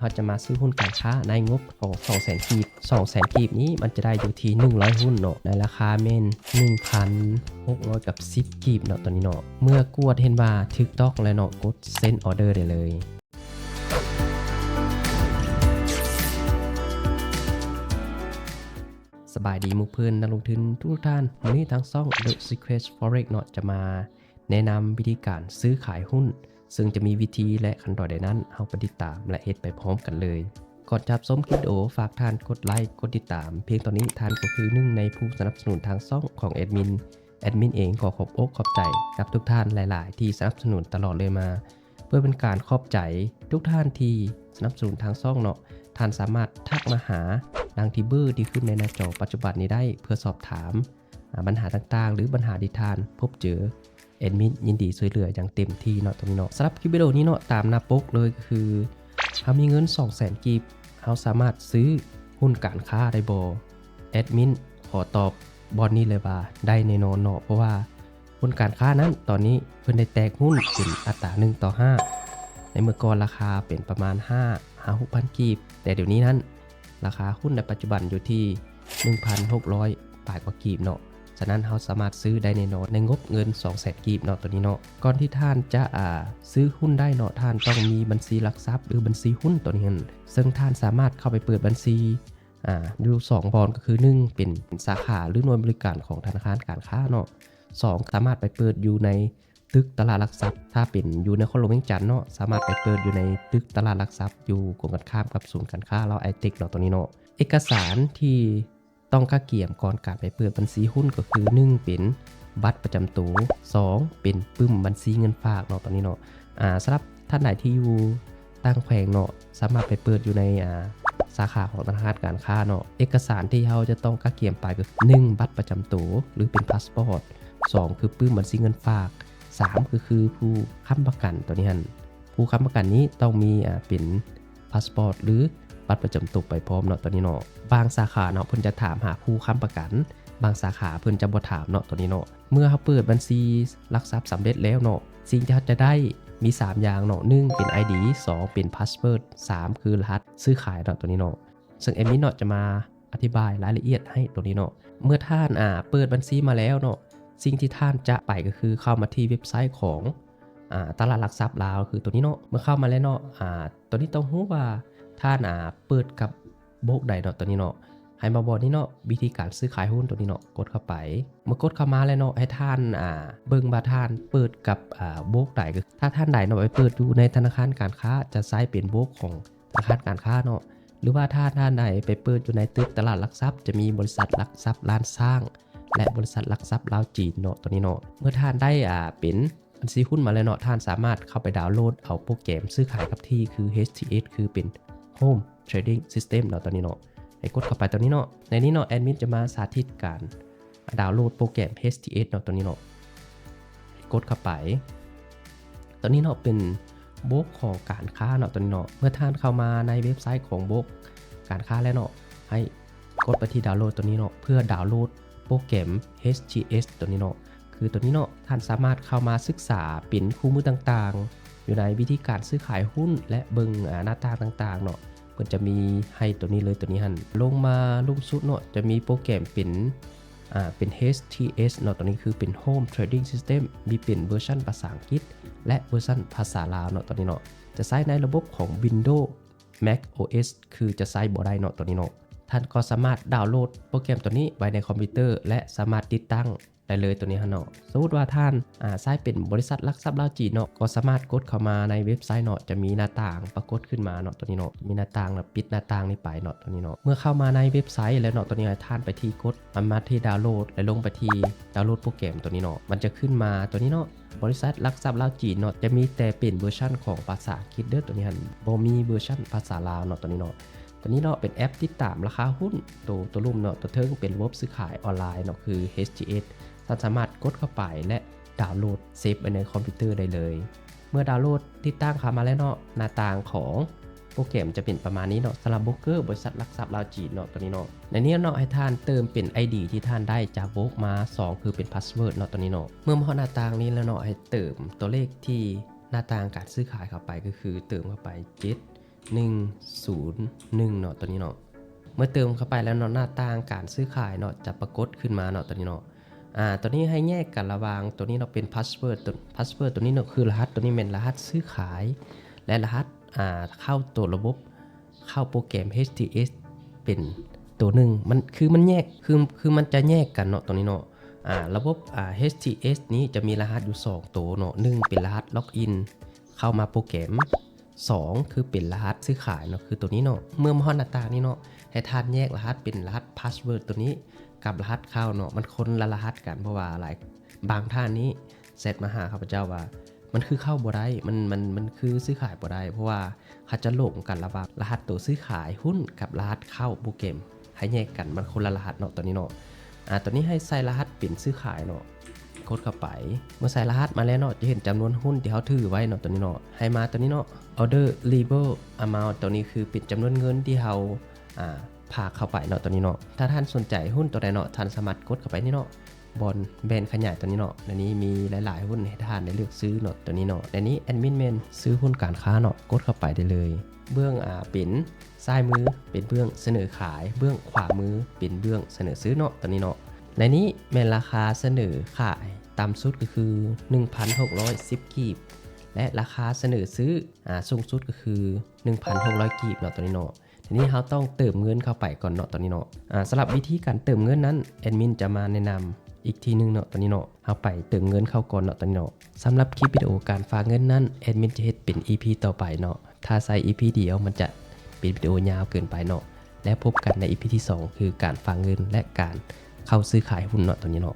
เขาจะมาซื้อหุ้นการค้าในงบของ200,000 กีบ200,000 กีบนี้มันจะได้อยู่ที่100หุ้นเนาะในราคาเมน 1,600 กับ10กีบเนาะตัวนี้เนาะเมื่อกวดเห็นว่าถูกต้องแล้วเนาะกดเซ็นออเดอร์ได้เลยสบายดีมุกเพื่อนนักลงทุนทุกท่านวันนี้ทางช่อง The Secret Forex เนาะจะมาแนะนำวิธีการซื้อขายหุ้นซึ่งจะมีวิธีและขั้นตอนใดนั้นเอาไปติดตามและเฮ็ดไปพร้อมกันเลยก่อนจับส้มคลิปวิดีโอฝากท่านกดไลค์กดติดตามเพียงตอนนี้ท่านก็คือหนึ่งในผู้สนับสนุนทางช่องของแอดมินเองก็ขอบอกขอบใจกับทุกท่านหลายๆที่สนับสนุนตลอดเลยมาเพื่อเป็นการขอบใจทุกท่านที่สนับสนุนทางช่องเนาะท่านสามารถทักมาหาดังที่เบอร์ที่ขึ้นในหน้าจอปัจจุบันนี้ได้เพื่อสอบถามปัญหาต่างๆหรือปัญหาที่ท่านพบเจอแอดมินยินดีช่วยเหลืออย่างเต็มที่เนาะตรงนี้เนาะสำหรับคลิปวิดีโอนี้เนาะตามหน้าปกเลยก็คือถ้ามีเงิน 200,000 กีบเราสามารถซื้อหุ้นการค้าได้บ่แอดมินขอตอบบอนนี้เลยว่าได้แน่นอนเนาะเพราะว่าหุ้นการค้านั้นตอนนี้เพิ่นได้แตกหุ้นเป็นอัตรา1:5ในเมื่อก่อนราคาเป็นประมาณ6,000 กีบแต่เดี๋ยวนี้นั้นราคาหุ้นในปัจจุบันอยู่ที่ 1,600 ปลายกว่ากีบเนาะฉะนั้นเราสามารถซื้อได้แน่นอนในงบเงิน 200,000 กีบเนาะตัวนี้เนาะก่อนที่ท่านจะซื้อหุ้นได้เนาะท่านต้องมีบัญชีหลักทรัพย์หรือบัญชีหุ้นตัวนี้ซึ่งท่านสามารถเข้าไปเปิดบัญชีดู2บอนก็คือ1เป็นสาขาหรือหน่วยบริการของธนาคารการค้าเนาะ2สามารถไปเปิดอยู่ในตึกตลาดหลักทรัพย์ถ้าเป็นอยู่ในคอนโดเวียงจันทน์เนาะสามารถไปเปิดอยู่ในตึกตลาดหลักทรัพย์อยู่ตรงกันข้ามกับศูนย์การค้าเราไอเทคเนาะตัวนี้เนาะเอกสารที่ต้องค่าเกี่ยมก่อนการไปเปิดบัญชีหุ้นก็คือ1เป็นบัตรประจำตัว2เป็นปึ้มบัญชีเงินฝากเนาะตอนนี้เนาะสำหรับท่านไหนที่อยู่ตั้งแขวงเนาะสามารถไปเปิดอยู่ในสาขาของธนาคารการค้าเนาะเอกสารที่เราจะต้องค่าเกี่ยมไปก็คือ1บัตรประจำตัวหรือเป็นพาสปอร์ต2คือปึ้มบัญชีเงินฝาก3คือผู้ค้ำประกันตัวนี้ผู้ค้ำประกันนี้ต้องมีเป็นพาสปอร์ตหรือบัตรประจำตัวไปพร้อมเนาะตัวนี้เนาะบางสาขาเนาะเพิ่นจะถามหาผู้ค้ำประกันบางสาขาเพิ่นจะบ่ถามเนาะตัวนี้เนาะเมื่อเขาเปิดบัญชีหลักทรัพย์สำเร็จแล้วเนาะสิ่งที่เขาจะได้มี3อย่างเนาะ1เป็น ID 2เป็นพาสเวิร์ด3คือรหัสซื้อขายเนาะตัวนี้เนาะซึ่งแอดมินเนาะจะมาอธิบายรายละเอียดให้ตัวนี้เนาะเมื่อท่านเปิดบัญชีมาแล้วเนาะสิ่งที่ท่านจะไปก็คือเข้ามาที่เว็บไซต์ของตลาดหลักทรัพย์ลาวคือตัวนี้เนาะเมื่อเข้ามาแล้วเนาะตัวนี้ต้องรู้ว่าท่านเปิดกับโบกใดเนาะตัวนี้เนาะให้มาบอกนี่เนาะวิธีการซื้อขายหุ้นตัวนี้เนาะกดเข้าไปเมื่อกดเข้ามาแล้วเนาะให้ท่านเบิ่งว่าท่านเปิดกับโบกใดก็ถ้าท่านใดเนาะไปเปิดดูในธนาคารการค้าจะใช้เป็นโบกของธนาคารการค้าเนาะหรือว่าถ้าท่านใดไปเปิดอยู่ในตึกตลาดหลักทรัพย์จะมีบริษัทหลักทรัพย์ล้านสร้างและบริษัทหลักทรัพย์ลาวจีนเนาะตัวนี้เนาะเมื่อท่านได้เป็นบัญชีหุ้นมาแล้วเนาะท่านสามารถเข้าไปดาวน์โหลดเอาโปรแกรมซื้อขายกับที่คือ HTS คือเป็น Home Trading System เนาะตัวนี้เนาะให้กดเข้าไปตัวนี้เนาะในนี้เนาะแอดมินจะมาสาธิตการดาวน์โหลดโปรแกรม HTS เนาะตัวนี้เนาะกดเข้าไปตัวนี้เนาะเป็นโบกของการค้าเนาะตัวนี้เนาะเมื่อท่านเข้ามาในเว็บไซต์ของโบกการค้าแล้วเนาะให้กดไปที่ดาวน์โหลดตัวนี้เนาะเพื่อดาวน์โหลดโปรแกรม HTS ตัวนี้เนาะคือตัวนี้เนาะท่านสามารถเข้ามาศึกษาเป็นคู่มือต่างๆอยู่ในวิธีการซื้อขายหุ้นและเบิ่งหน้าตาต่างๆเนาะเพิ่นจะมีให้ตัวนี้เลยตัวนี้ลงมาลุ่มสุดเนาะจะมีโปรแกรมเป็น HTS เนาะตัวนี้คือเป็น Home Trading System มีเป็นเวอร์ชันภาษาอังกฤษและเวอร์ชันภาษาลาวเนาะตัวนี้เนาะจะใช้ในระบบของ Windows Mac OS คือจะใช้บ่ได้เนาะตัวนี้เนาะท่านก็สามารถดาวน์โหลดโปรแกรมตัวนี้ไว้ในคอมพิวเตอร์และสามารถติดตั้งได้เลยตัวนี้เนาะสมมติว่าท่านใช้เป็นบริษัทหลักทรัพย์ลาวจีนเนาะก็สามารถกดเข้ามาในเว็บไซต์เนาะจะมีหน้าต่างปรากฏขึ้นมาเนาะตัวนี้เนาะมีหน้าต่างแล้วปิดหน้าต่างนี้ไปเนาะตัวนี้เนาะเมื่อเข้ามาในเว็บไซต์แล้วเนาะตัวนี้ท่านไปที่กดมาที่ดาวน์โหลดและลงไปที่ดาวน์โหลดโปรแกรมตัวนี้เนาะมันจะขึ้นมาตัวนี้เนาะบริษัทหลักทรัพย์ลาวจีนเนาะจะมีแต่เป็นเวอร์ชันของภาษาอังกฤษเด้อตัวนี้บ่มีเวอร์ชันภาษาลาวเนาะตัวนี้เนาะตัวนี้เนาะเป็นแอปติดตามราคาหุ้นตัวลุ่มเนาะตัวเทิงเป็นระบบซื้อขายออนไลน์เนาะคือ HTS ท่านสามารถกดเข้าไปและดาวน์โหลดเซฟไว้ในคอมพิวเตอร์ได้เลยเมื่อดาวน์โหลดติดตั้งเข้ามาแล้วเนาะหน้าต่างของโปรแกรมจะเป็นประมาณนี้เนาะสำหรับโบรกเกอร์บริษัทหลักทรัพย์ลาวจีนเนาะตัวนี้เนาะในนี้เนาะให้ท่านเติมเป็น ID ที่ท่านได้จากโบรกมา2คือเป็นพาสเวิร์ดเนาะตัวนี้เนาะเมื่อมาหน้าต่างนี้แล้วเนาะให้เติมตัวเลขที่หน้าต่างการซื้อขายเข้าไปก็คือเติมเข้าไป7 101เนาะตัวนี้เนาะเมื่อเติมเข้าไปแล้วเนาะหน้าต่างการซื้อขายเนาะจะปรากฏขึ้นมาเนาะตัวนี้เนาะตัวนี้ให้แยกกันระหว่างตัวนี้เนาะเป็น password ตัวนี้เนาะคือรหัสตัวนี้เป็นรหัสซื้อขายและรหัสเข้าตัวระบบเข้าโปรแกรม HTS เป็นตัวหนึ่งมันแยกคือมันจะแยกกันเนาะตรงนี้เนาะระบบHTS นี้จะมีรหัสอยู่2ตัวเนาะ1เป็นรหัสล็อกอินเข้ามาโปรแกรม2คือเป็นรหัสซื้อขายเนาะคือตัวนี้เนาะเมื่อมาฮอดหน้าต่างนี้เนาะให้ท่านแยกรหัสเป็นรหัส password ตัวนี้กับรหัสเข้าเนาะมันคนละรหัสกันเพราะว่าอะไรบางท่านนี้เซตมาหาข้าพเจ้าว่ามันคือเข้าบ่ได้มันคือซื้อขายบ่ได้เพราะว่าเขาจะหลงกันระหว่างรหัสตัวซื้อขายหุ้นกับรหัสเข้าโปรแกรมให้แยกกันมันคนละรหัสเนาะตัวนี้เนาะตัวนี้ให้ใส่รหัสเป็นซื้อขายเนาะกดเข้าไปเมื่อใส่รหัสมาแล้วเนาะจะเห็นจำนวนหุ้นที่เขาถือไว้เนาะตัวนี้เนาะให้มาตัวนี้เนาะ order label amount ตัวนี้คือเป็นจำนวนเงินที่เขาพาเข้าไปเนาะตัวนี้เนาะถ้าท่านสนใจหุ้นตัวใดเนาะท่านสามารถกดเข้าไปนี่เนาะบอลแบนขยายตัวนี้เนาะในนี้มีหลายๆหุ้นให้ท่านได้เลือกซื้อเนาะตัวนี้เนาะในนี้แอดมินเมนซื้อหุ้นการค้าเนาะกดเข้าไปได้เลยเบื้องเป็นซ้ายมือเป็นเบื้องเสนอขายเบื้องขวามือเป็นเบื้องเสนอซื้อเนาะตัวนี้เนาะในนี้แม่นราคาเสนอขายต่ำสุดก็คือ 1,610 กีบและราคาเสนอซื้อสูงสุดก็คือ 1,600 กีบเนาะตัวนี้เนาะทีนี้เราต้องเติมเงินเข้าไปก่อนเนาะตัวนี้เนาะสำหรับวิธีการเติมเงินนั้นแอดมินจะมาแนะนำอีกทีนึงเนาะตัวนี้เนาะเอาไปเติมเงินเข้าก่อนเนาะตัวนี้เนาะสำหรับคลิปวิดีโอการฝากเงินนั้นแอดมินจะเฮ็ดเป็น EP ต่อไปเนาะถ้าใส่ EP เดียวมันจะเป็นวิดีโอยาวเกินไปเนาะและพบกันใน EP ที่2คือการฝากเงินและการเข้าซื้อขายหุ้นเนาะตัวนี้เนาะ